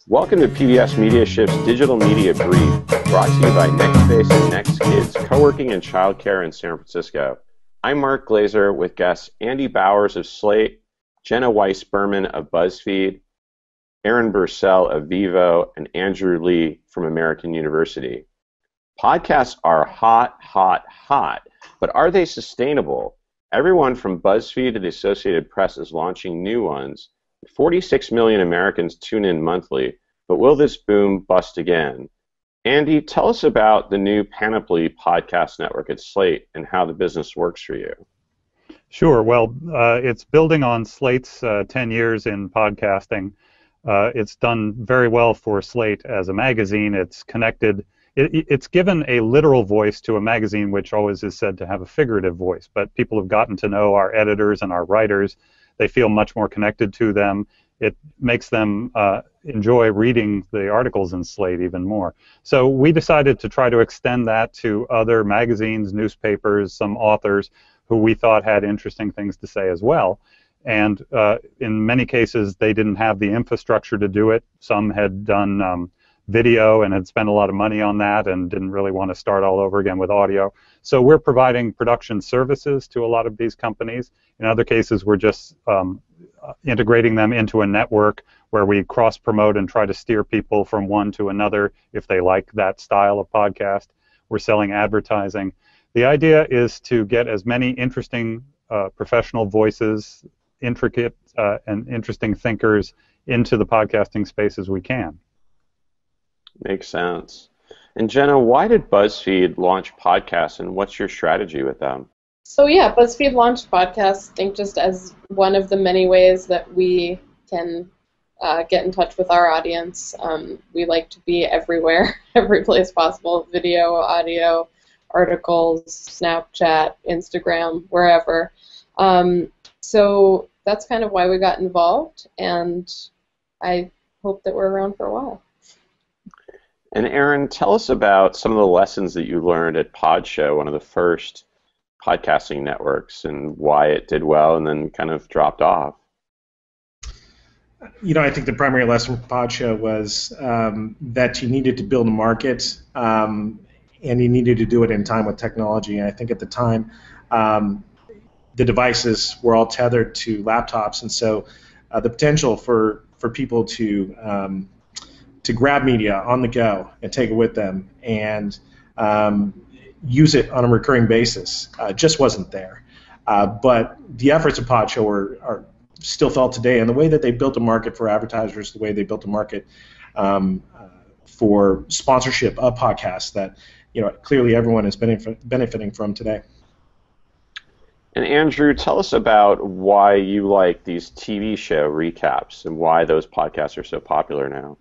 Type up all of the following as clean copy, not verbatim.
Welcome to PBS MediaShift's Digital Media Brief, brought to you by NextSpace and NextKids, co-working and childcare in San Francisco. I'm Mark Glaser with guests Andy Bowers of Slate, Jenna Weiss-Berman of Buzzfeed, Aaron Burcell of Vevo, and Andrew Lih from American University. Podcasts are hot, but are they sustainable? Everyone from Buzzfeed to the Associated Press is launching new ones. 46 million Americans tune in monthly, but will this boom bust again? Andy, tell us about the new Panoply podcast network at Slate and how the business works for you. Sure. Well, it's building on Slate's 10 years in podcasting. It's done very well for Slate as a magazine. It's connected. It's given a literal voice to a magazine which always is said to have a figurative voice, but people have gotten to know our editors and our writers. They feel much more connected to them. It makes them enjoy reading the articles in Slate even more. So we decided to try to extend that to other magazines, newspapers, some authors who we thought had interesting things to say as well. And in many cases, they didn't have the infrastructure to do it. Some had done video and had spent a lot of money on that and didn't really want to start all over again with audio. So we're providing production services to a lot of these companies. In other cases, we're just integrating them into a network where we cross-promote and try to steer people from one to another if they like that style of podcast. We're selling advertising. The idea is to get as many interesting professional voices, intricate and interesting thinkers into the podcasting space as we can. Makes sense. And Jenna, why did BuzzFeed launch podcasts, and what's your strategy with them? So yeah, BuzzFeed launched podcasts, I think, just as one of the many ways that we can get in touch with our audience. We like to be everywhere, every place possible, video, audio, articles, Snapchat, Instagram, wherever. So that's kind of why we got involved, and I hope that we're around for a while. And Aaron, tell us about some of the lessons that you learned at PodShow, one of the first podcasting networks, and why it did well and then kind of dropped off. You know, I think the primary lesson from PodShow was that you needed to build a market, and you needed to do it in time with technology. And I think at the time, the devices were all tethered to laptops, and so the potential for people to grab media on the go and take it with them and use it on a recurring basis just wasn't there. But the efforts of PodShow are still felt today, and the way that they built a market for advertisers, the way they built a market for sponsorship of podcasts that clearly everyone is benefiting from today. And Andrew, tell us about why you like these TV show recaps and why those podcasts are so popular now.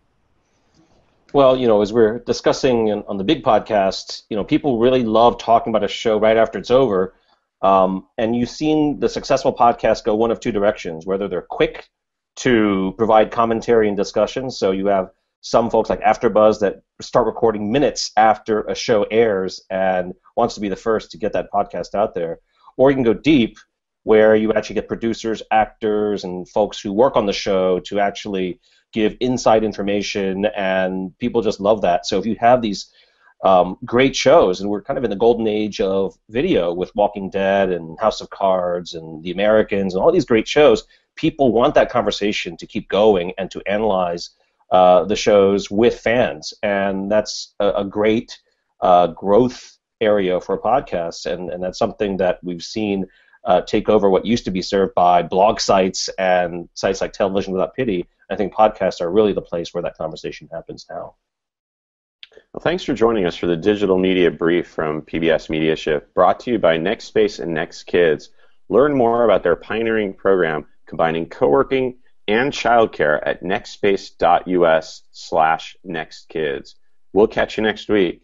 Well, as we're discussing on the big podcast, people really love talking about a show right after it's over. And you've seen the successful podcasts go one of two directions, whether they're quick to provide commentary and discussion. So you have some folks like AfterBuzz that start recording minutes after a show airs and wants to be the first to get that podcast out there. Or you can go deep, where you actually get producers, actors, and folks who work on the show to actually give inside information, and people just love that. So if you have these great shows, and we're kind of in the golden age of video with Walking Dead and House of Cards and The Americans and all these great shows, people want that conversation to keep going and to analyze the shows with fans, and that's a great growth area for podcasts, and that's something that we've seen take over what used to be served by blog sites and sites like Television Without Pity. I think podcasts are really the place where that conversation happens now. Well, thanks for joining us for the Digital Media Brief from PBS MediaShift, brought to you by NextSpace and NextKids. Learn more about their pioneering program combining co-working and childcare at nextspace.us/nextkids. We'll catch you next week.